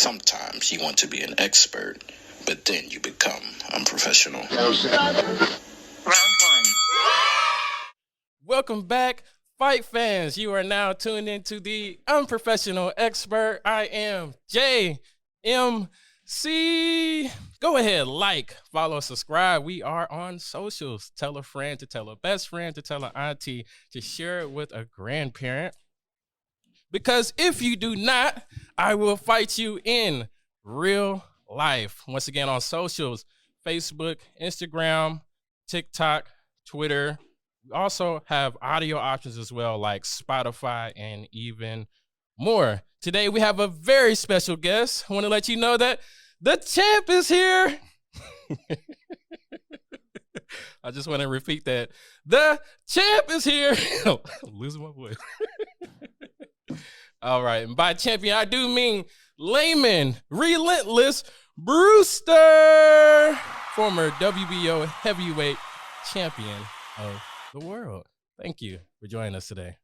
Sometimes you want to be an expert, but then you become unprofessional. Round one. Welcome back, fight fans. You are now tuned into the Unprofessional Expert. I am JMC. Go ahead, like, follow, subscribe. We are on socials. Tell a friend to tell a best friend to tell an auntie to share it with a grandparent. Because if you do not, I will fight you in real life. Once again, on socials, Facebook, Instagram, TikTok, Twitter. We also have audio options as well, like Spotify and even more. Today, we have a very special guest. I want to let you know that the champ is here. I just want to repeat that. The champ is here. I'm losing my voice. All right. And by champion, I do mean Lamon, Relentless, Brewster, former WBO heavyweight champion of the world. Thank you for joining us today.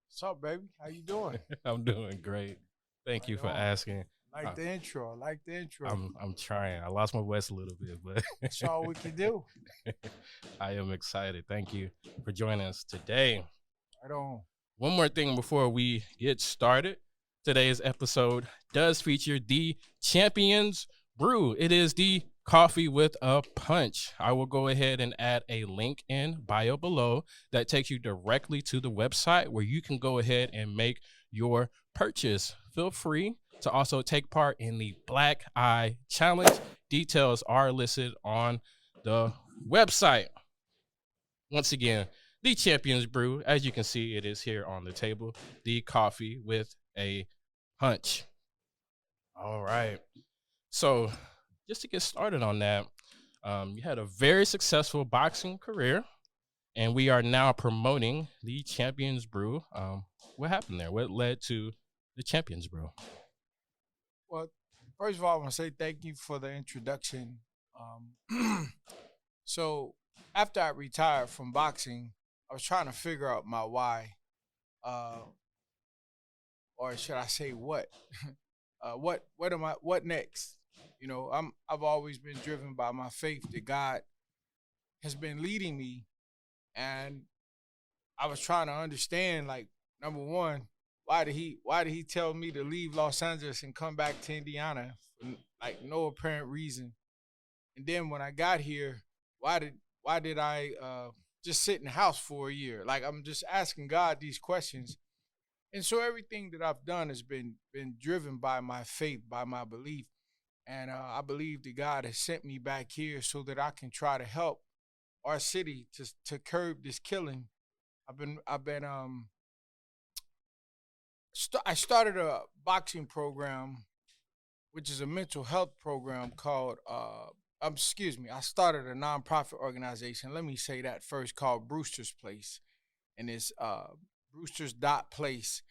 What's up, baby? How you doing? I'm doing great. Thank you for asking. I like the intro. I'm trying. I lost my voice a little bit, but that's all we can do. I am excited. Thank you for joining us today. Right on. One more thing before we get started. Today's episode does feature the Champions Brew. It is the coffee with a punch. I will go ahead and add a link in bio below that takes you directly to the website where you can go ahead and make your purchase. Feel free to also take part in the Black Eye Challenge. Details are listed on the website. Once again, the Champions Brew, as you can see, it is here on the table. The coffee with a punch. All right. So just to get started on that, you had a very successful boxing career, and we are now promoting the Champions Brew. What happened there? What led to the Champions Brew? Well, first of all, I want to say thank you for the introduction. So after I retired from boxing, I was trying to figure out my why, or should I say what? What next? You know, I've always been driven by my faith that God has been leading me, and I was trying to understand, like, number one, why did he tell me to leave Los Angeles and come back to Indiana for like no apparent reason? And then when I got here, why did I just sit in the house for a year? Like, I'm just asking God these questions. And so everything that I've done has been driven by my faith, by my belief. And I believe that God has sent me back here so that I can try to help our city to curb this killing. I started a boxing program, which is a mental health program called I started a nonprofit organization. Let me say that first, called Brewster's Place, and it's Brewster's Place,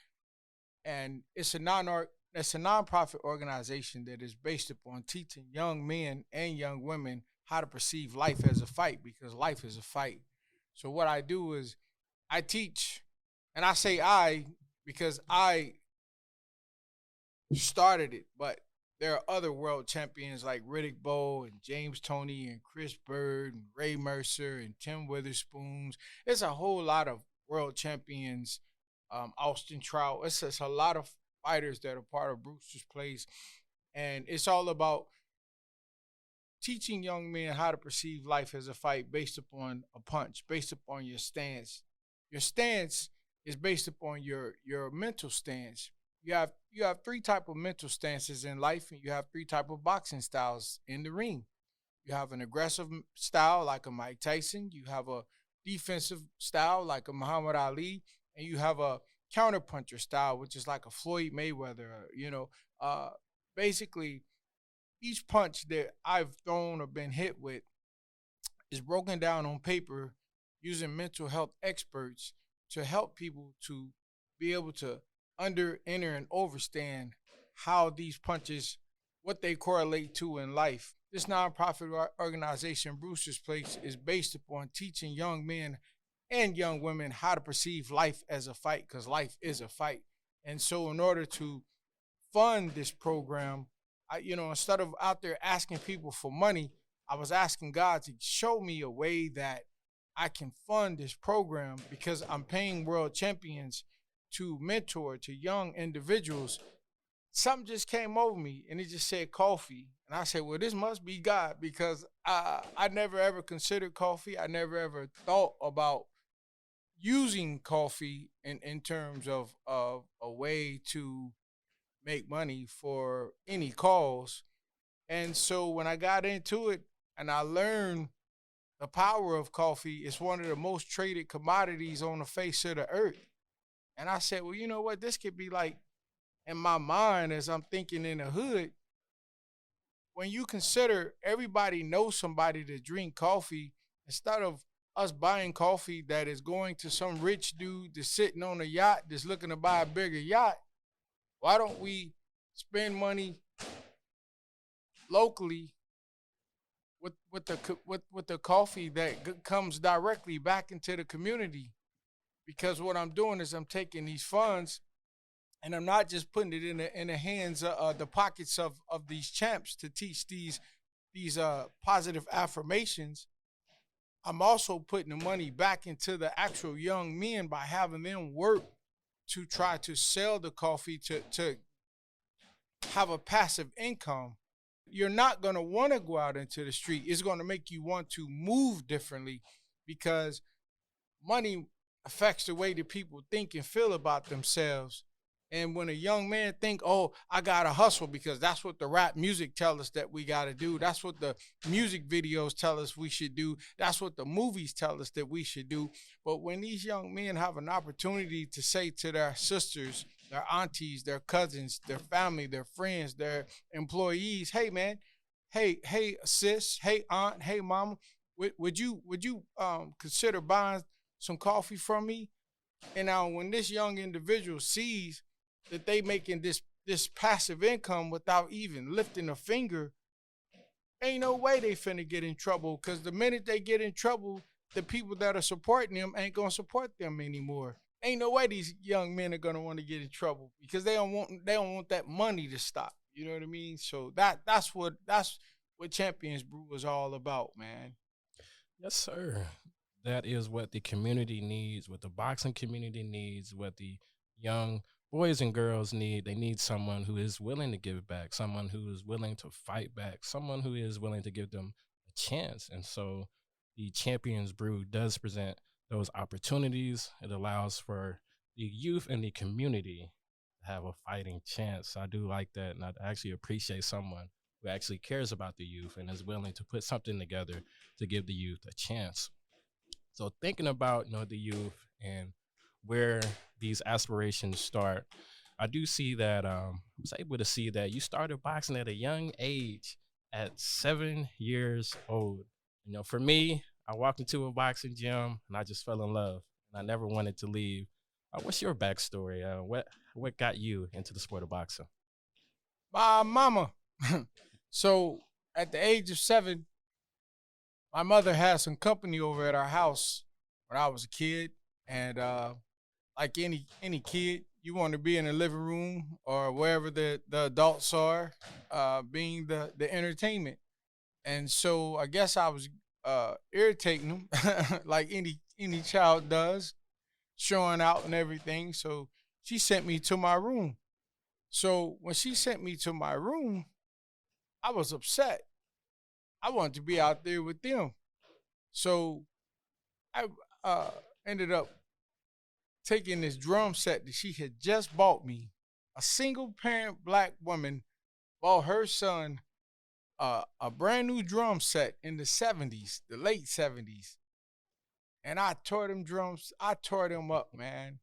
and it's a nonprofit organization that is based upon teaching young men and young women how to perceive life as a fight, because life is a fight. So what I do is I teach, and I say I because I started it, but there are other world champions like Riddick Bowe and James Toney and Chris Bird and Ray Mercer and Tim Witherspoon. It's a whole lot of world champions, Austin Trout. It's just a lot of fighters that are part of Brewster's Place. And it's all about teaching young men how to perceive life as a fight based upon a punch, based upon your stance. Your stance is based upon your mental stance. You have three type of mental stances in life, and you have three type of boxing styles in the ring. You have an aggressive style like a Mike Tyson. You have a defensive style like a Muhammad Ali, and you have a counterpuncher style, which is like a Floyd Mayweather. Basically, each punch that I've thrown or been hit with is broken down on paper using mental health experts to help people to be able to enter, and understand how these punches, what they correlate to in life. This nonprofit organization, Brewster's Place, is based upon teaching young men and young women how to perceive life as a fight, because life is a fight. And so in order to fund this program, instead of out there asking people for money, I was asking God to show me a way that I can fund this program because I'm paying world champions to mentor to young individuals. Something just came over me and it just said coffee. And I said, well, this must be God because I never ever considered coffee. I never ever thought about using coffee in terms of a way to make money for any cause. And so when I got into it and I learned the power of coffee, it's one of the most traded commodities on the face of the earth. And I said, well, you know what? This could be like in my mind as I'm thinking in the hood. When you consider everybody knows somebody to drink coffee, instead of us buying coffee that is going to some rich dude that's sitting on a yacht that's looking to buy a bigger yacht, why don't we spend money locally with the coffee that comes directly back into the community? Because what I'm doing is I'm taking these funds and I'm not just putting it in the hands of the pockets of these champs to teach these positive affirmations. I'm also putting the money back into the actual young men by having them work to try to sell the coffee to have a passive income. You're not going to want to go out into the street. It's going to make you want to move differently because money affects the way that people think and feel about themselves. And when a young man think, oh, I gotta hustle because that's what the rap music tell us that we gotta do. That's what the music videos tell us we should do. That's what the movies tell us that we should do. But when these young men have an opportunity to say to their sisters, their aunties, their cousins, their family, their friends, their employees, hey man, hey sis, hey aunt, hey mama, would you consider buying some coffee from me? And now when this young individual sees that they making this passive income without even lifting a finger, ain't no way they finna get in trouble. Cause the minute they get in trouble, the people that are supporting them ain't gonna support them anymore. Ain't no way these young men are gonna want to get in trouble because they don't want that money to stop. You know what I mean? So that's what Champions Brew is all about, man. Yes, sir. That is what the community needs, what the boxing community needs, what the young boys and girls need. They need someone who is willing to give back, someone who is willing to fight back, someone who is willing to give them a chance. And so the Champions Brew does present those opportunities. It allows for the youth and the community to have a fighting chance. I do like that. And I actually appreciate someone who actually cares about the youth and is willing to put something together to give the youth a chance. So thinking about the youth and where these aspirations start, I do see that I was able to see that you started boxing at a young age, at 7 years old. For me, I walked into a boxing gym and I just fell in love, and I never wanted to leave. What's your backstory? What got you into the sport of boxing? My mama. So at the age of 7, my mother had some company over at our house when I was a kid, and like any kid, you want to be in the living room or wherever the adults are, being the entertainment. And so I guess I was irritating them like any child does, showing out and everything. So she sent me to my room. So when she sent me to my room, I was upset. I wanted to be out there with them. So I ended up taking this drum set that she had just bought me. A single parent black woman bought her son a brand new drum set in the 70s, the late 70s. And I tore them drums, I tore them up, man.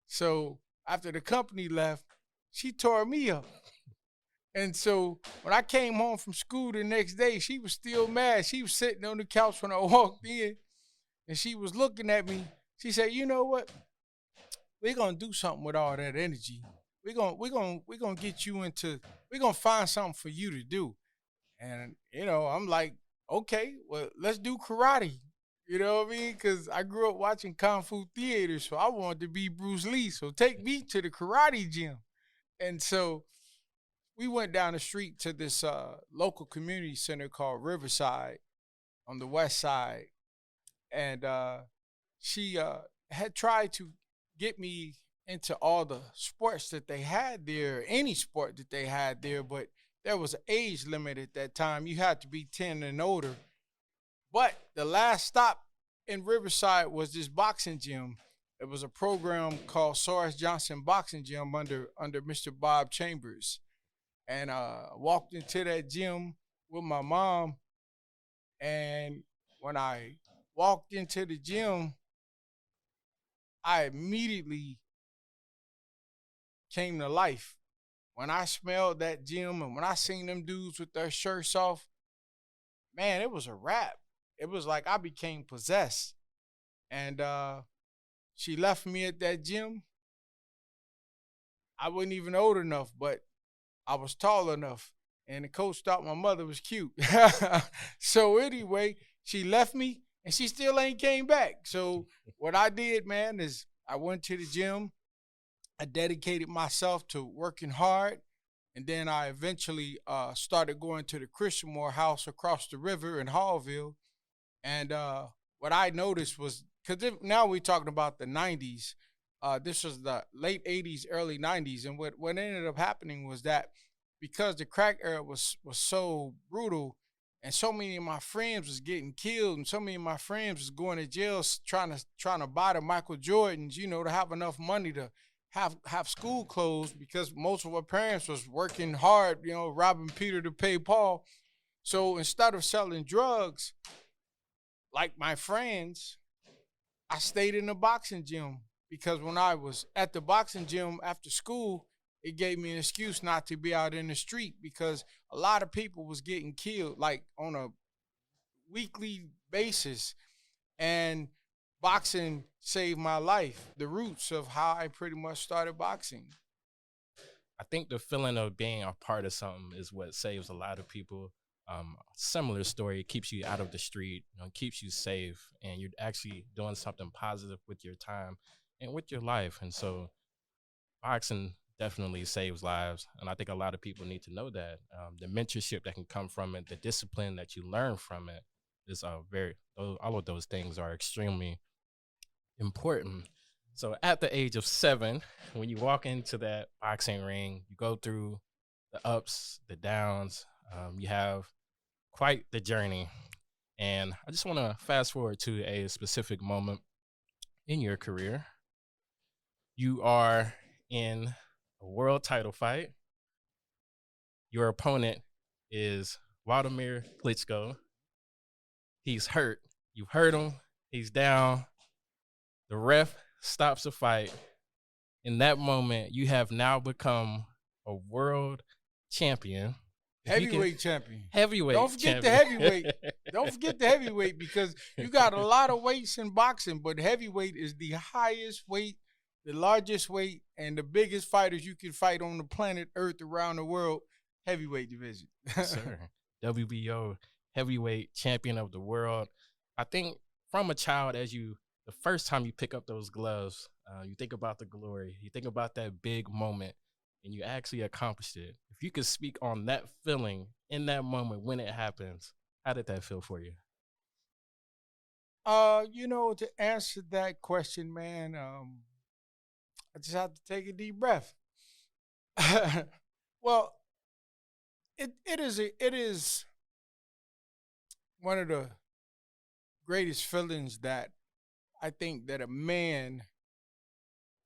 So after the company left, she tore me up. And so when I came home from school the next day, she was still mad. She was sitting on the couch when I walked in and she was looking at me. She said, "You know what? We're gonna do something with all that energy. We're gonna get you into we're gonna find something for you to do." And I'm like, okay, well, let's do karate. You know what I mean? Because I grew up watching Kung Fu theater, so I wanted to be Bruce Lee. So take me to the karate gym. And so we went down the street to this local community center called Riverside on the west side, and she had tried to get me into all the sports that they had there, any sport that they had there, but there was an age limit at that time. You had to be 10 and older. But the last stop in Riverside was this boxing gym. It was a program called Soros Johnson Boxing Gym under Mr. Bob Chambers. And walked into that gym with my mom. And when I walked into the gym, I immediately came to life. When I smelled that gym and when I seen them dudes with their shirts off, man, it was a wrap. It was like I became possessed. And she left me at that gym. I wasn't even old enough, but I was tall enough. And the coach thought my mother was cute. So anyway, she left me and she still ain't came back. So what I did, man, is I went to the gym. I dedicated myself to working hard. And then I eventually started going to the Christian Moore house across the river in Hallville. And what I noticed was, because now we're talking about the 90s. This was the late 80s, early 90s. And what ended up happening was that because the crack era was so brutal and so many of my friends was getting killed and so many of my friends was going to jail trying to buy the Michael Jordans, to have enough money to have school clothes because most of our parents was working hard, robbing Peter to pay Paul. So instead of selling drugs, like my friends, I stayed in the boxing gym because when I was at the boxing gym after school, it gave me an excuse not to be out in the street because a lot of people was getting killed like on a weekly basis. And boxing saved my life, the roots of how I pretty much started boxing. I think the feeling of being a part of something is what saves a lot of people. Similar story, it keeps you out of the street, keeps you safe, and you're actually doing something positive with your time and with your life. And so boxing definitely saves lives. And I think a lot of people need to know that. The mentorship that can come from it, the discipline that you learn from it is all of those things are extremely important. So at the age of 7, when you walk into that boxing ring, you go through the ups, the downs, you have quite the journey. And I just want to fast forward to a specific moment in your career. You are in a world title fight. Your opponent is Wladimir Klitschko. He's hurt. You've hurt him. He's down. The ref stops the fight. In that moment, you have now become a world champion. Heavyweight champion. Heavyweight Don't forget champion. the heavyweight. Don't forget the heavyweight because you got a lot of weights in boxing, but heavyweight is the highest weight, the largest weight, and the biggest fighters you can fight on the planet Earth around the world. Heavyweight division. Yes, sir. WBO heavyweight champion of the world. I think from a child, the first time you pick up those gloves, you think about the glory. You think about that big moment, and you actually accomplished it. If you could speak on that feeling in that moment when it happens, how did that feel for you? To answer that question, man, I just have to take a deep breath. Well, it is one of the greatest feelings that I think that a man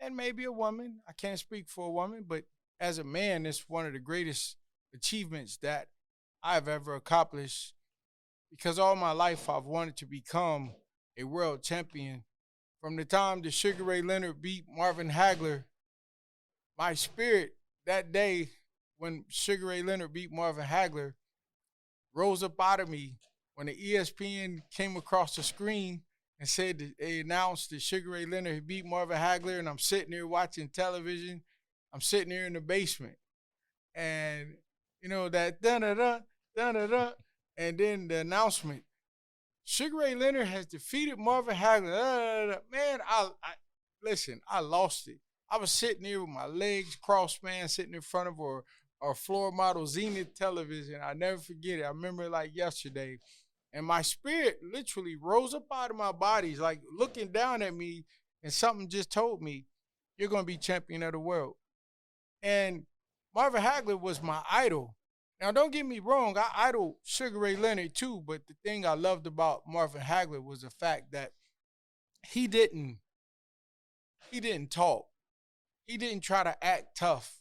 and maybe a woman, I can't speak for a woman, but as a man, it's one of the greatest achievements that I've ever accomplished because all my life I've wanted to become a world champion. From the time that Sugar Ray Leonard beat Marvin Hagler, my spirit that day when Sugar Ray Leonard beat Marvin Hagler rose up out of me when the ESPN came across the screen and said that they announced that Sugar Ray Leonard had beat Marvin Hagler, and I'm sitting there watching television. I'm sitting there in the basement. And, that da-da-da, da-da-da, and then the announcement, Sugar Ray Leonard has defeated Marvin Hagler. Da-da-da. Man, listen, I lost it. I was sitting there with my legs crossed, man, sitting in front of or floor model Zenith television. I never forget it. I remember it like yesterday. And my spirit literally rose up out of my body, it's like looking down at me, and something just told me, you're going to be champion of the world. And Marvin Hagler was my idol. Now, don't get me wrong, I idol Sugar Ray Leonard too, but the thing I loved about Marvin Hagler was the fact that he didn't talk. He didn't try to act tough.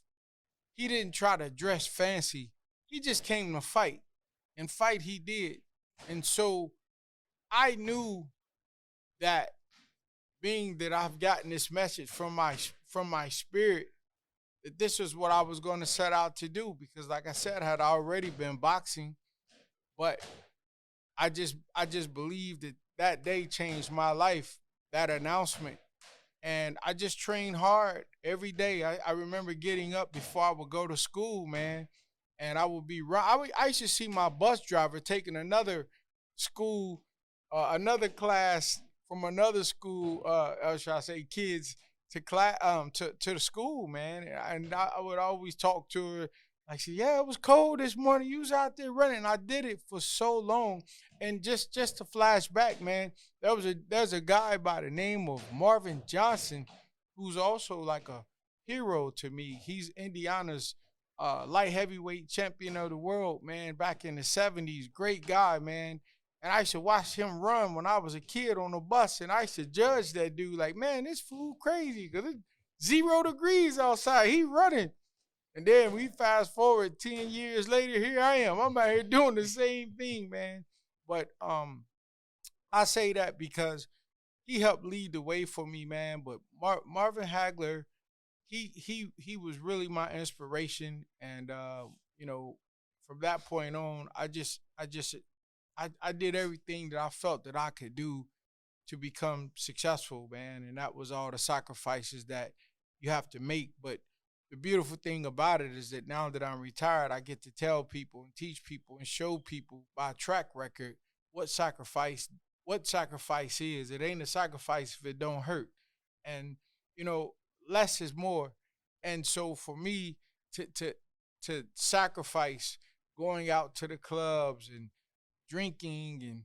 He didn't try to dress fancy. He just came to fight. And fight he did. And so I knew that, being that I've gotten this message from my spirit, that this was what I was going to set out to do, because like I said, I had already been boxing, but I just believed that that day changed my life, that announcement. And I just trained hard every day. I remember getting up before I would go to school, man, and I would be I used to see my bus driver taking another school, another class from another school, should I say, kids to class, to the school, man. And I would always talk to her. Like, say, yeah, it was cold this morning. You was out there running. And I did it for so long. And just to flash back, man, there's a guy by the name of Marvin Johnson, who's also like a hero to me. He's Indiana's light heavyweight champion of the world, man, back in the 70s. Great guy, man. And I used to watch him run when I was a kid on the bus, and I used to judge that dude like, man, this fool crazy, because it's 0 degrees outside. He running. And then we fast forward 10 years later, here I am. I'm out here doing the same thing, man. But I say that because he helped lead the way for me, man. But Marvin Hagler, he was really my inspiration. And from that point on, I did everything that I felt that I could do to become successful, man. And that was all the sacrifices that you have to make. But the beautiful thing about it is that now that I'm retired, I get to tell people and teach people and show people by track record what sacrifice is. It ain't a sacrifice if it don't hurt. And, less is more. And so for me to sacrifice going out to the clubs and drinking and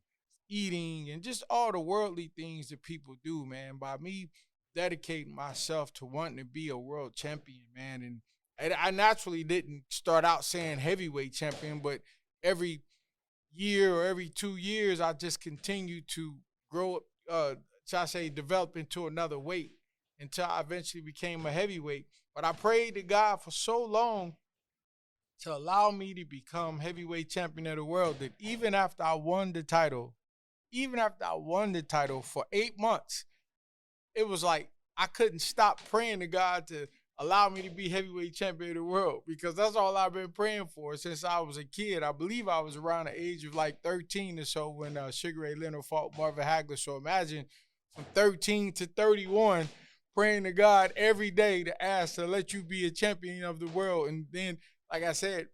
eating and just all the worldly things that people do, man, by me dedicating myself to wanting to be a world champion, man. And I naturally didn't start out saying heavyweight champion, but every year or every 2 years, I just continued to grow up, shall I say, develop into another weight until I eventually became a heavyweight. But I prayed to God for so long to allow me to become heavyweight champion of the world that even after I won the title for 8 months, it was like I couldn't stop praying to God to allow me to be heavyweight champion of the world, because that's all I've been praying for since I was a kid. I believe I was around the age of like 13 or so when Sugar Ray Leonard fought Marvin Hagler. So imagine from 13 to 31 praying to God every day to ask to let you be a champion of the world. And then, like I said,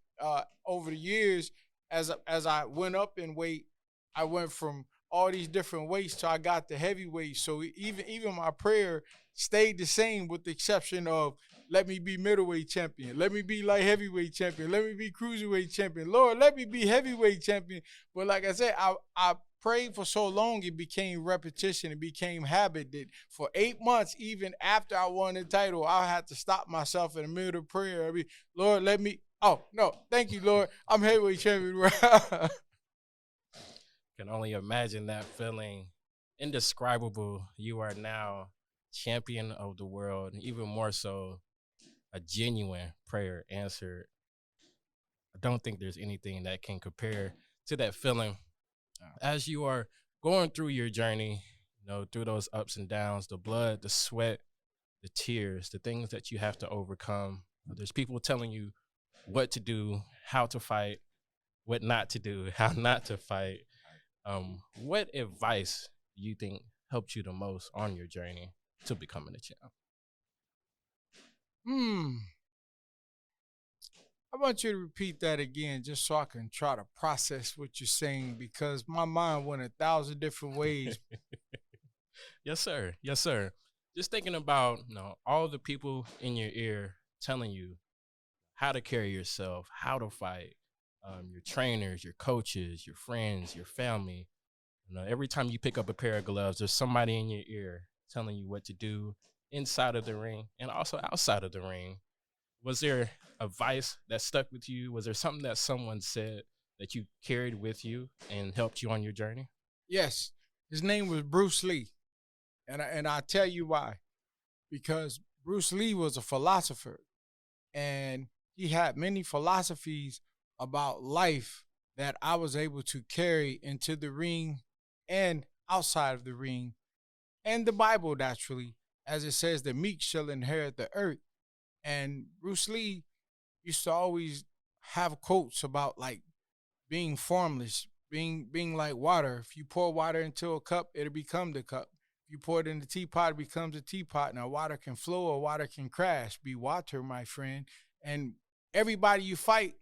over the years, as I went up in weight, I went from all these different weights till I got the heavyweight. So even my prayer stayed the same, with the exception of let me be middleweight champion, let me be light heavyweight champion, let me be cruiserweight champion. Lord, let me be heavyweight champion. But like I said, I prayed for so long, it became repetition, it became habit, that for 8 months, even after I won the title, I had to stop myself in the middle of prayer. Lord, let me. Oh no, thank you, Lord. I'm heavyweight champion. Can only imagine that feeling. Indescribable. You are now champion of the world, and even more so, a genuine prayer answered. I don't think there's anything that can compare to that feeling as you are going through your journey, through those ups and downs, the blood, the sweat, the tears, the things that you have to overcome. There's people telling you what to do, how to fight, what not to do, how not to fight. What advice do you think helped you the most on your journey to becoming a champ? I want you to repeat that again, just so I can try to process what you're saying, because my mind went 1,000 different ways. Yes, sir. Yes, sir. Just thinking about all the people in your ear telling you how to carry yourself, how to fight, your trainers, your coaches, your friends, your family. You know, every time you pick up a pair of gloves, there's somebody in your ear telling you what to do inside of the ring and also outside of the ring. Was there advice that stuck with you? Was there something that someone said that you carried with you and helped you on your journey? Yes, his name was Bruce Lee, and I tell you why. Because Bruce Lee was a philosopher, and he had many philosophies about life that I was able to carry into the ring and outside of the ring, and the Bible naturally, as it says, the meek shall inherit the earth. And Bruce Lee used to always have quotes about like being formless, being like water. If you pour water into a cup, it'll become the cup. If you pour it in the teapot, it becomes a teapot. Now water can flow or water can crash. Be water, my friend. And everybody you fight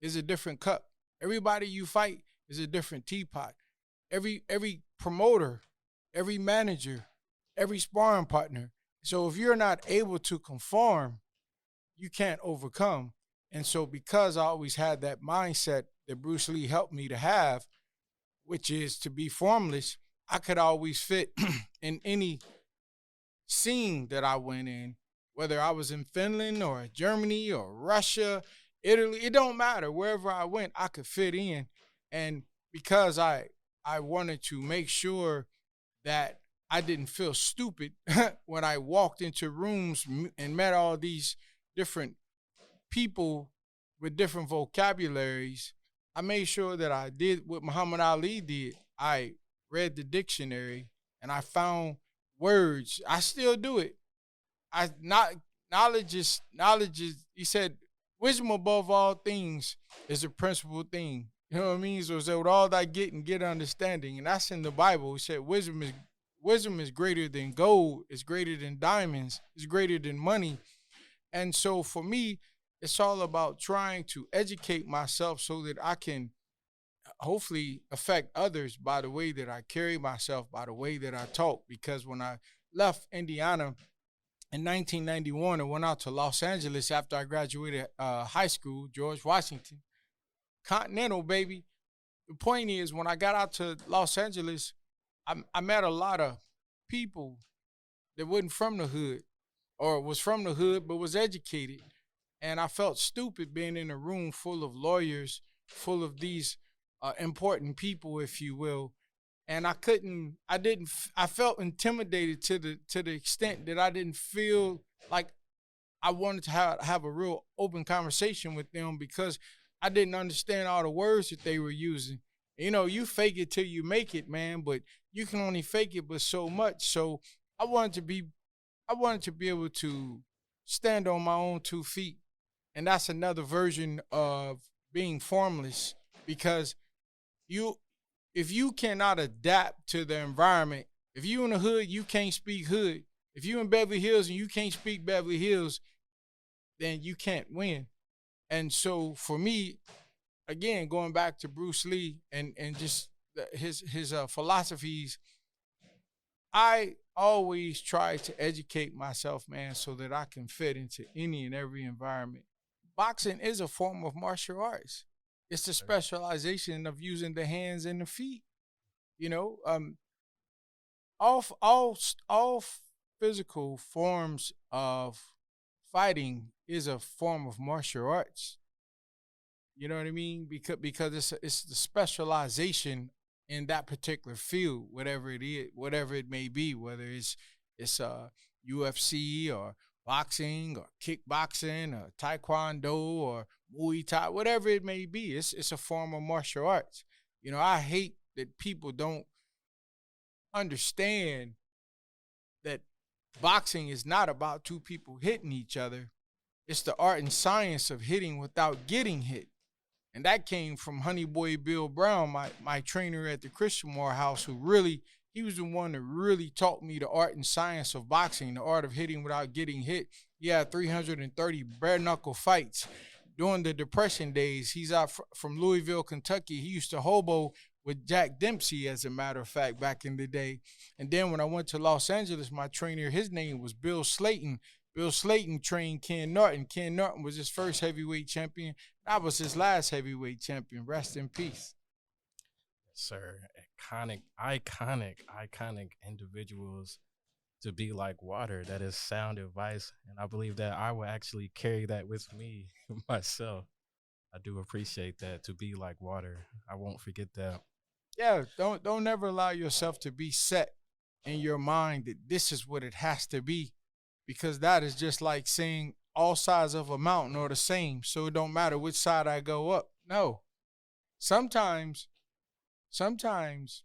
is a different cup. Everybody you fight is a different teapot. Every promoter, every manager, every sparring partner. So if you're not able to conform, you can't overcome. And so because I always had that mindset that Bruce Lee helped me to have, which is to be formless, I could always fit in any scene that I went in, whether I was in Finland or Germany or Russia, Italy, it don't matter. Wherever I went, I could fit in. And because I wanted to make sure that I didn't feel stupid when I walked into rooms and met all these different people with different vocabularies, I made sure that I did what Muhammad Ali did. I read the dictionary and I found words. I still do it. I not knowledge is he said wisdom above all things is the principal thing. You know what I mean? So with all that get understanding. And that's in the Bible. He said wisdom is greater than gold, it's greater than diamonds, it's greater than money. And so for me, it's all about trying to educate myself so that I can hopefully affect others by the way that I carry myself, by the way that I talk. Because when I left Indiana in 1991 and went out to Los Angeles after I graduated high school, George Washington, Continental, baby. The point is, when I got out to Los Angeles, I met a lot of people that wasn't from the hood or was from the hood but was educated. And I felt stupid being in a room full of lawyers, full of these important people, if you will. And I felt intimidated to the extent that I didn't feel like I wanted to have a real open conversation with them because I didn't understand all the words that they were using. You know, you fake it till you make it, man, but you can only fake it but so much. So I wanted to be able to stand on my own 2 feet. And that's another version of being formless because you if you cannot adapt to the environment, if you in the hood, you can't speak hood. If you in Beverly Hills and you can't speak Beverly Hills, then you can't win. And so for me, again, going back to Bruce Lee and just his philosophies, I always try to educate myself, man, so that I can fit into any and every environment. Boxing is a form of martial arts. It's the specialization of using the hands and the feet. You know, all physical forms of fighting is a form of martial arts. You know what I mean? Because it's the specialization in that particular field, whatever it is, whatever it may be, whether it's UFC or boxing or kickboxing or taekwondo or Muay Thai, whatever it may be. It's a form of martial arts. You know, I hate that people don't understand that boxing is not about two people hitting each other. It's the art and science of hitting without getting hit. And that came from Honey Boy Bill Brown, my trainer at the Christian Morehouse, he was the one that really taught me the art and science of boxing, the art of hitting without getting hit. He had 330 bare knuckle fights during the Depression days. He's out from Louisville, Kentucky. He used to hobo with Jack Dempsey, as a matter of fact, back in the day. And then when I went to Los Angeles, my trainer, his name was Bill Slayton. Bill Slayton trained Ken Norton. Ken Norton was his first heavyweight champion. I was his last heavyweight champion. Rest in peace. Sir, iconic individuals to be like water. That is sound advice. And I believe that I will actually carry that with me myself. I do appreciate that. To be like water. I won't forget that. Yeah, don't ever allow yourself to be set in your mind that this is what it has to be, because that is just like saying all sides of a mountain are the same, so it don't matter which side I go up. No. Sometimes sometimes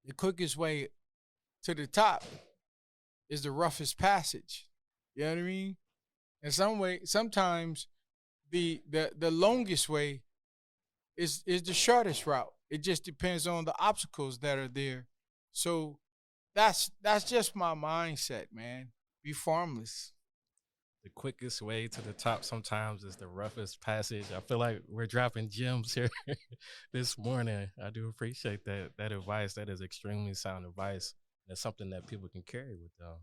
the quickest way to the top is the roughest passage. You know what I mean? And sometimes the longest way is the shortest route. It just depends on the obstacles that are there. So that's just my mindset, man. Be formless. The quickest way to the top sometimes is the roughest passage. I feel like we're dropping gems here this morning. I do appreciate that advice. That is extremely sound advice. That's something that people can carry with them.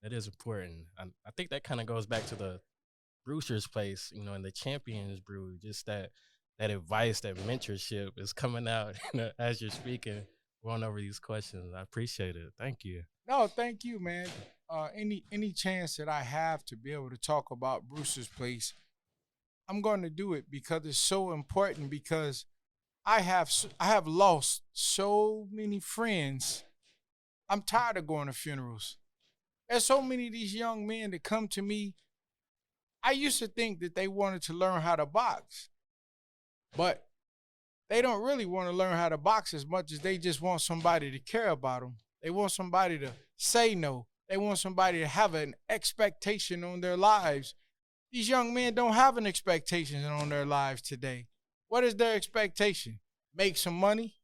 That is important. I think that kind of goes back to the Brewster's place, in the Champions Brew. Just that advice, that mentorship is coming out as you're speaking, going over these questions. I appreciate it. Thank you. No, thank you, man. Any chance that I have to be able to talk about Brewster's place, I'm going to do it because it's so important. Because I have lost so many friends. I'm tired of going to funerals. There's so many of these young men that come to me. I used to think that they wanted to learn how to box, but they don't really want to learn how to box as much as they just want somebody to care about them. They want somebody to say no. They want somebody to have an expectation on their lives. These young men don't have an expectation on their lives today. What is their expectation? Make some money?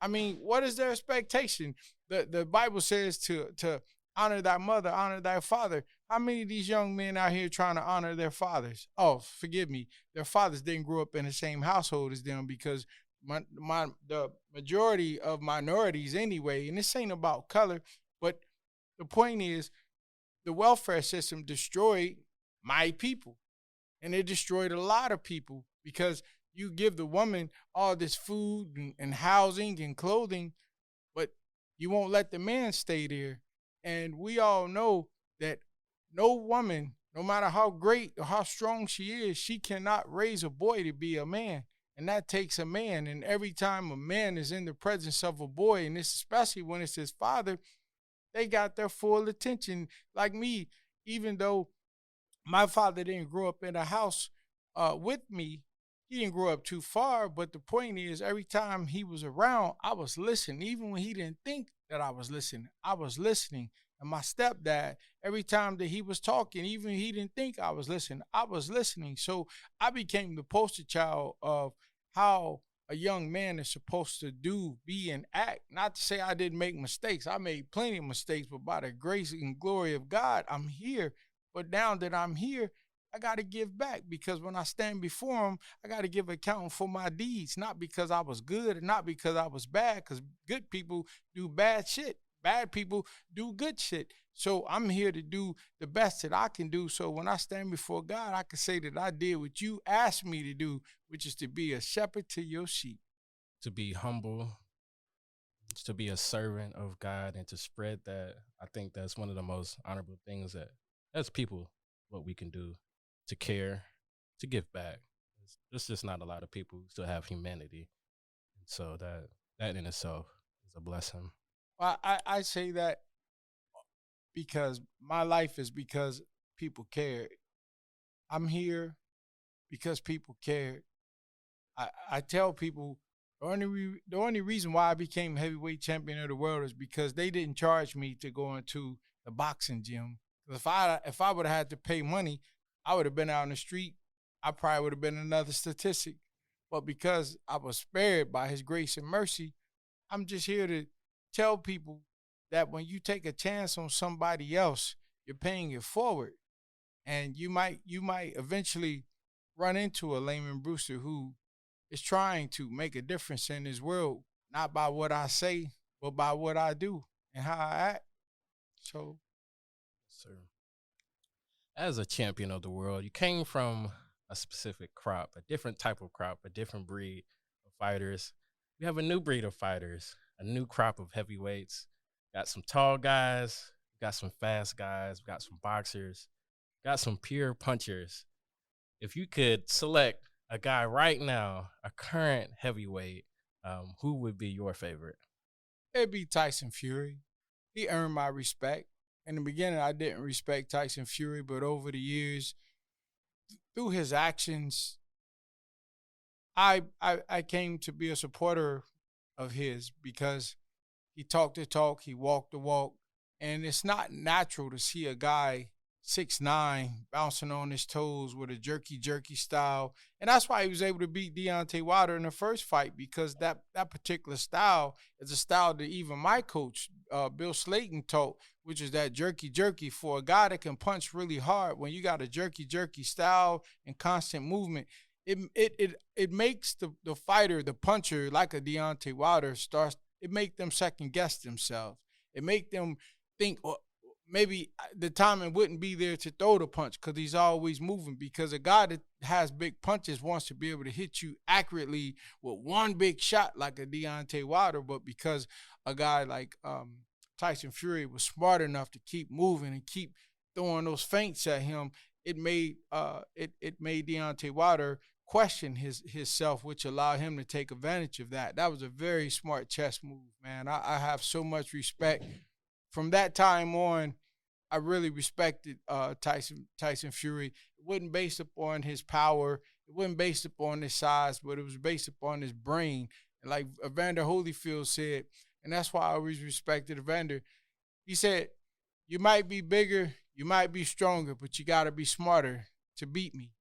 I mean, what is their expectation? The Bible says to honor thy mother, honor thy father. How many of these young men out here trying to honor their fathers? Oh, forgive me. Their fathers didn't grow up in the same household as them, because the majority of minorities anyway, and this ain't about color, but the point is the welfare system destroyed my people. And it destroyed a lot of people, because you give the woman all this food and housing and clothing, but you won't let the man stay there. And we all know that no woman, no matter how great or how strong she is, she cannot raise a boy to be a man. And that takes a man. And every time a man is in the presence of a boy, and it's especially when it's his father, they got their full attention. Like me, even though my father didn't grow up in a house with me, he didn't grow up too far, but the point is, every time he was around, I was listening. Even when he didn't think that I was listening, I was listening. And my stepdad, every time that he was talking, even he didn't think I was listening, I was listening. So I became the poster child of how a young man is supposed to do, be, and act. Not to say I didn't make mistakes. I made plenty of mistakes, but by the grace and glory of God, I'm here. But now that I'm here, I got to give back, because when I stand before him, I got to give account for my deeds, not because I was good and not because I was bad, because good people do bad shit. Bad people do good shit. So I'm here to do the best that I can do. So when I stand before God, I can say that I did what you asked me to do, which is to be a shepherd to your sheep. To be humble, to be a servant of God, and to spread that. I think that's one of the most honorable things that, as people, what we can do, to care, to give back. There's just not a lot of people who still have humanity. So that in itself is a blessing. Well, I say that because my life is because people cared. I'm here because people cared. I tell people the only reason why I became heavyweight champion of the world is because they didn't charge me to go into the boxing gym. If I would have had to pay money, I would have been out in the street. I probably would have been another statistic. But because I was spared by his grace and mercy, I'm just here to tell people that when you take a chance on somebody else, you're paying it forward. And you might eventually run into a Lamon Brewster who is trying to make a difference in this world, not by what I say, but by what I do and how I act. So, Sir. as a champion of the world, you came from a specific crop, a different type of crop, a different breed of fighters. We have a new breed of fighters, a new crop of heavyweights. Got some tall guys, got some fast guys, got some boxers, got some pure punchers. If you could select a guy right now, a current heavyweight, who would be your favorite? It'd be Tyson Fury. He earned my respect. In the beginning, I didn't respect Tyson Fury, but over the years, through his actions, I came to be a supporter of his because he talked the talk, he walked the walk, and it's not natural to see a guy 6'9" bouncing on his toes with a jerky style, and that's why he was able to beat Deontay Wilder in the first fight because that particular style is a style that even my coach Bill Slayton taught, which is that jerky for a guy that can punch really hard. When you got a jerky style and constant movement, it makes the fighter, the puncher, like a Deontay Wilder, starts. It make them second guess themselves. It make them think, oh, maybe the timing wouldn't be there to throw the punch because he's always moving. Because a guy that has big punches wants to be able to hit you accurately with one big shot like a Deontay Wilder, but because a guy like Tyson Fury was smart enough to keep moving and keep throwing those feints at him, it made Deontay Wilder question his self, which allowed him to take advantage of that. That was a very smart chess move, man. I have so much respect. From that time on, I really respected Tyson Fury. It wasn't based upon his power. It wasn't based upon his size, but it was based upon his brain. And like Evander Holyfield said, and that's why I always respected Evander. He said, "You might be bigger, you might be stronger, but you got to be smarter to beat me."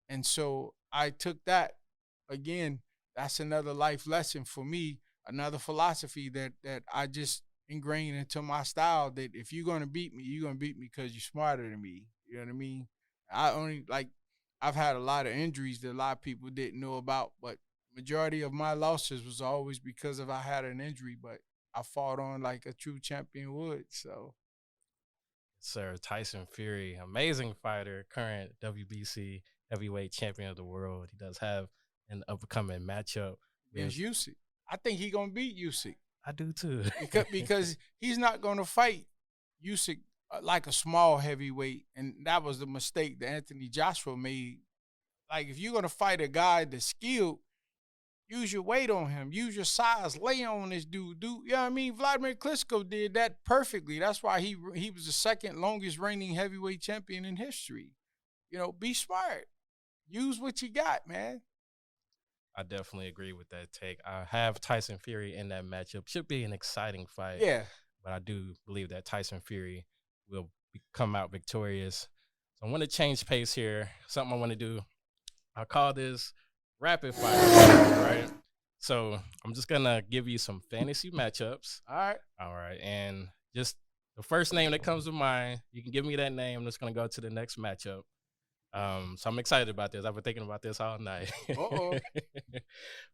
And so I took that. Again, that's another life lesson for me, another philosophy that I just ingrained into my style, that if you're going to beat me, you're going to beat me because you're smarter than me. You know what I mean? I've had a lot of injuries that a lot of people didn't know about, but majority of my losses was always because of I had an injury, but I fought on like a true champion would. So, Sir Tyson Fury, amazing fighter, current WBC heavyweight champion of the world. He does have an upcoming matchup against with Usyk. I think he's going to beat Usyk. I do too. because he's not going to fight Usyk like a small heavyweight, and that was the mistake that Anthony Joshua made. Like, if you're going to fight a guy that's skilled, use your weight on him. Use your size. Lay on this dude. You know what I mean? Vladimir Klitschko did that perfectly. That's why he was the second longest reigning heavyweight champion in history. You know, be smart. Use what you got, man. I definitely agree with that take. I have Tyson Fury in that matchup. Should be an exciting fight. Yeah. But I do believe that Tyson Fury will come out victorious. So I want to change pace here. Something I want to do. I call this rapid fire, right? So I'm just going to give you some fantasy matchups. All right. And just the first name that comes to mind, you can give me that name. I'm just going to go to the next matchup. So I'm excited about this. I've been thinking about this all night.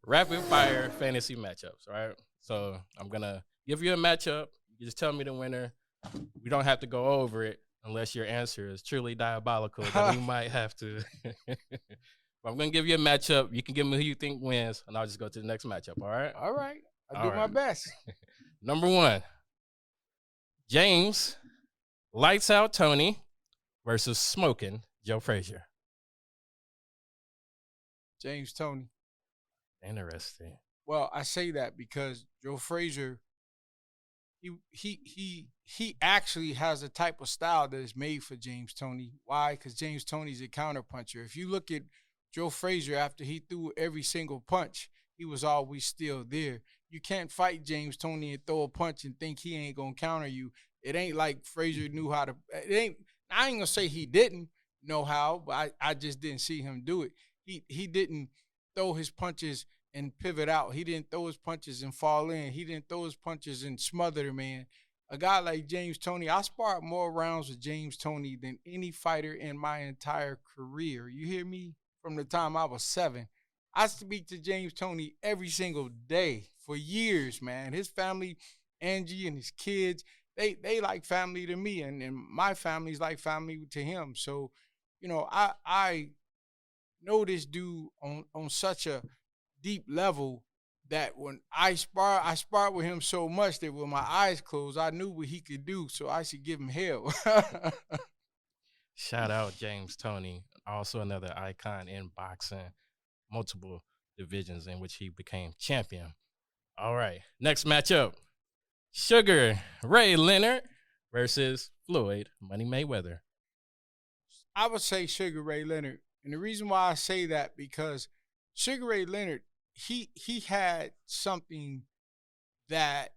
Rapid fire fantasy matchups, right? So I'm going to give you a matchup. You just tell me the winner. We don't have to go over it unless your answer is truly diabolical. Then we might have to. But I'm going to give you a matchup. You can give me who you think wins, and I'll just go to the next matchup, all right? All right. I'll do my best. Number 1, James Lights Out Tony versus Smoking Joe Frazier. James Toney. Interesting. Well, I say that because Joe Frazier, he actually has a type of style that is made for James Toney. Why? Because James Toney's a counterpuncher. If you look at Joe Frazier, after he threw every single punch, he was always still there. You can't fight James Toney and throw a punch and think he ain't gonna counter you. It ain't like Frazier knew how to. I ain't gonna say he didn't know how, but I just didn't see him do it. He didn't throw his punches and pivot out. He didn't throw his punches and fall in. He didn't throw his punches and smother the man. A guy like James Toney, I sparred more rounds with James Toney than any fighter in my entire career. You hear me? From the time I was 7. I speak to James Toney every single day for years, man. His family, Angie and his kids, they like family to me, and my family's like family to him. So, I know this dude on such a deep level that when I sparred with him so much that with my eyes closed, I knew what he could do. So I should give him hell. Shout out James Toney, also another icon in boxing, multiple divisions in which he became champion. All right, next matchup: Sugar Ray Leonard versus Floyd Money Mayweather. I would say Sugar Ray Leonard, and the reason why I say that because Sugar Ray Leonard, he had something that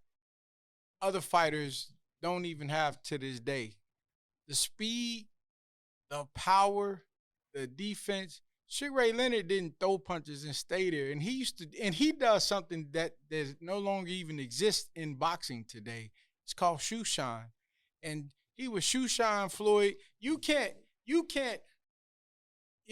other fighters don't even have to this day. The speed, the power, the defense. Sugar Ray Leonard didn't throw punches and stay there. And he does something that no longer even exists in boxing today. It's called shoe shine. And he was shoe shine Floyd. You can't, you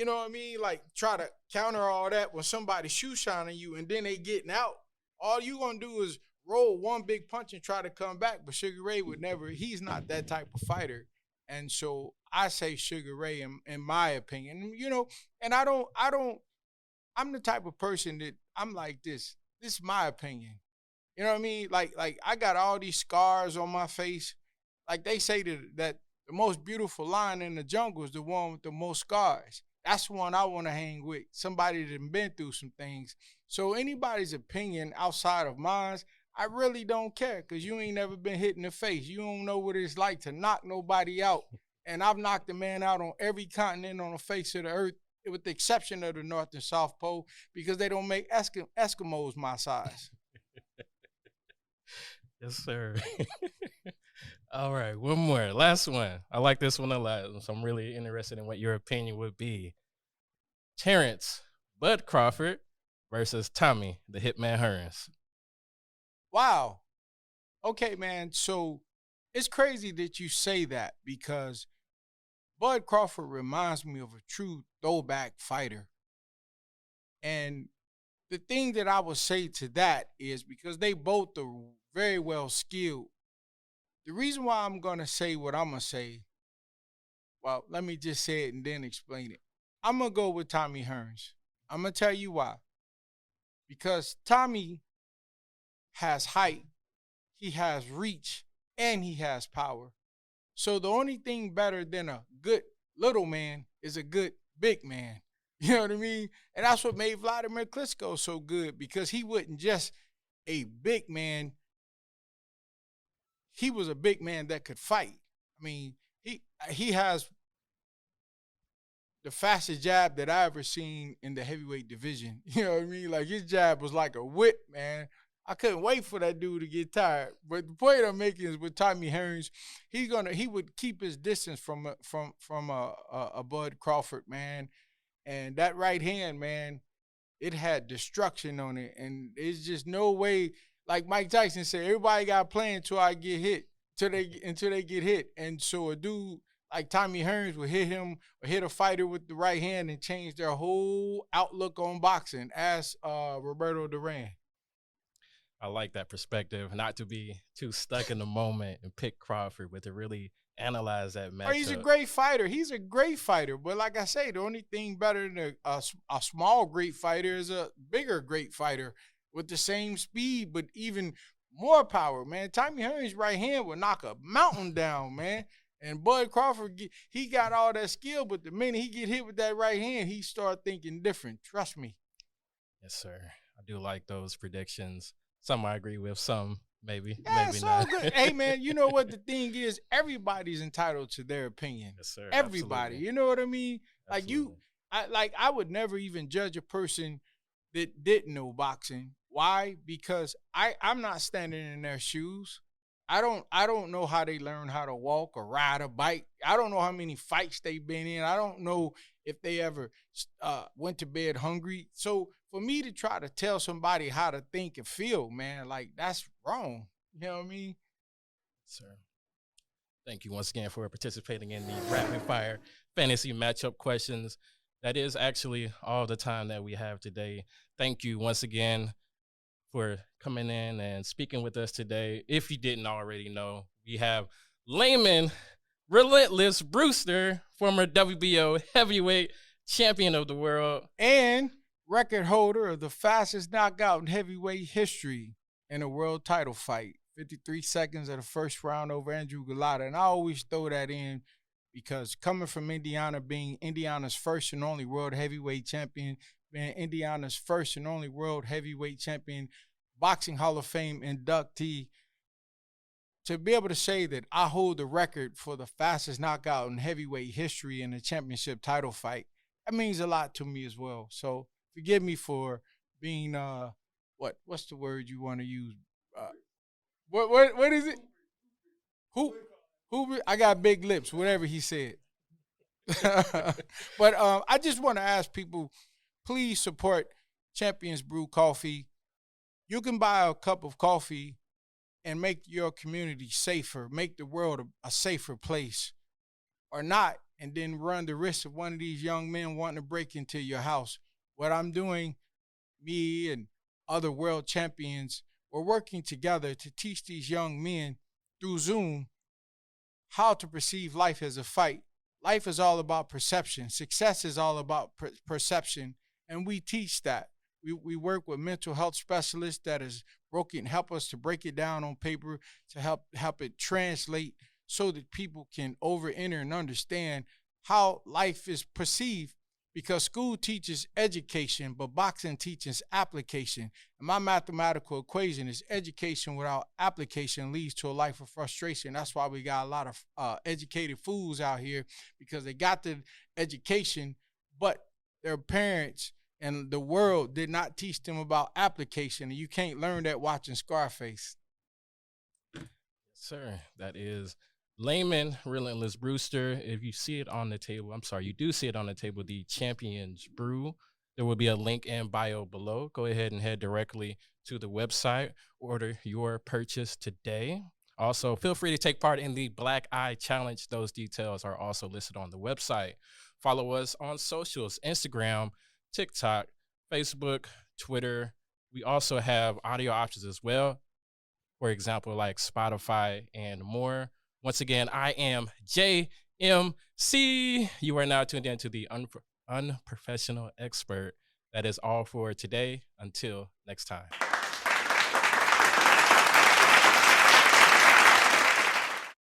know what I mean? Like try to counter all that when somebody shoe shining you and then they getting out. All you gonna do is roll one big punch and try to come back. But Sugar Ray would never, he's not that type of fighter. And so I say Sugar Ray in my opinion. And I'm the type of person that I'm like this. This is my opinion. You know what I mean? Like I got all these scars on my face. Like they say that the most beautiful lion in the jungle is the one with the most scars. That's the one I want to hang with. Somebody that's been through some things. So anybody's opinion outside of mine, I really don't care because you ain't never been hit in the face. You don't know what it's like to knock nobody out. And I've knocked a man out on every continent on the face of the earth, with the exception of the North and South Pole, because they don't make Eskimos my size. Yes, sir. All right, one more. Last one. I like this one a lot, so I'm really interested in what your opinion would be. Terrence Bud Crawford versus Tommy the Hitman Hearns. Wow. Okay, man. So it's crazy that you say that because Bud Crawford reminds me of a true throwback fighter. And the thing that I would say to that is because they both are very well skilled. The reason why I'm going to say what I'm going to say, well, let me just say it and then explain it. I'm going to go with Tommy Hearns. I'm going to tell you why. Because Tommy has height, he has reach, and he has power. So the only thing better than a good little man is a good big man. You know what I mean? And that's what made Vladimir Klitschko so good because he wasn't just a big man. He was a big man that could fight. I mean, he has the fastest jab that I ever seen in the heavyweight division. You know what I mean? Like his jab was like a whip, man. I couldn't wait for that dude to get tired. But the point I'm making is with Tommy Hearns, he would keep his distance from a Bud Crawford, man. And that right hand, man, it had destruction on it. And it's just no way, like Mike Tyson said, everybody got to play until I get hit, until they get hit. And so a dude like Tommy Hearns would hit him or hit a fighter with the right hand and change their whole outlook on boxing. Ask Roberto Duran. I like that perspective, not to be too stuck in the moment and pick Crawford, but to really analyze that matchup. He's a great fighter. He's a great fighter. But like I say, the only thing better than a small great fighter is a bigger great fighter with the same speed, but even more power, man. Tommy Hearns' right hand would knock a mountain down, man. And Bud Crawford, he got all that skill, but the minute he get hit with that right hand, he start thinking different. Trust me. Yes, sir. I do like those predictions. Some I agree with, some maybe, yeah, maybe so not. Good. Hey, man, you know what the thing is? Everybody's entitled to their opinion. Yes, sir. Everybody. Absolutely. You know what I mean? Absolutely. I would never even judge a person that didn't know boxing. Why? Because I'm not standing in their shoes. I don't know how they learn how to walk or ride a bike. I don't know how many fights they've been in. I don't know if they ever went to bed hungry. So for me to try to tell somebody how to think and feel, man, like that's wrong. You know what I mean? Sir. Thank you once again for participating in the rapid fire fantasy matchup questions. That is actually all the time that we have today. Thank you once again for coming in and speaking with us today. If you didn't already know, We have Lamon, Relentless Brewster, former WBO heavyweight champion of the world. And record holder of the fastest knockout in heavyweight history in a world title fight. 53 seconds of the first round over Andrew Galata. And I always throw that in because coming from Indiana, being Indiana's first and only world heavyweight champion, being Indiana's first and only world heavyweight champion, Boxing Hall of Fame inductee, to be able to say that I hold the record for the fastest knockout in heavyweight history in a championship title fight, that means a lot to me as well. So forgive me for being what's the word you want to use? What is it? Who I got big lips, whatever he said. But I just want to ask people, please support Champions Brew Coffee. You can buy a cup of coffee and make your community safer, make the world a safer place, or not, and then run the risk of one of these young men wanting to break into your house. What I'm doing, me and other world champions, we're working together to teach these young men through Zoom how to perceive life as a fight. Life is all about perception. Success is all about perception, and we teach that. We work with mental health specialists that help us to break it down on paper, to help it translate so that people can enter and understand how life is perceived, because school teaches education, but boxing teaches application. And my mathematical equation is education without application leads to a life of frustration. That's why we got a lot of educated fools out here, because they got the education, but their parents and the world did not teach them about application. And you can't learn that watching Scarface. Sir, that is Lamon, Relentless Brewster. If you see it on the table, you do see it on the table, the Champions Brew. There will be a link in bio below. Go ahead and head directly to the website. Order your purchase today. Also, feel free to take part in the Black Eye Challenge. Those details are also listed on the website. Follow us on socials, Instagram, TikTok, Facebook, Twitter. We also have audio options as well. For example, like Spotify and more. Once again, I am JMC. You are now tuned in to the Unprofessional Expert. That is all for today. Until next time.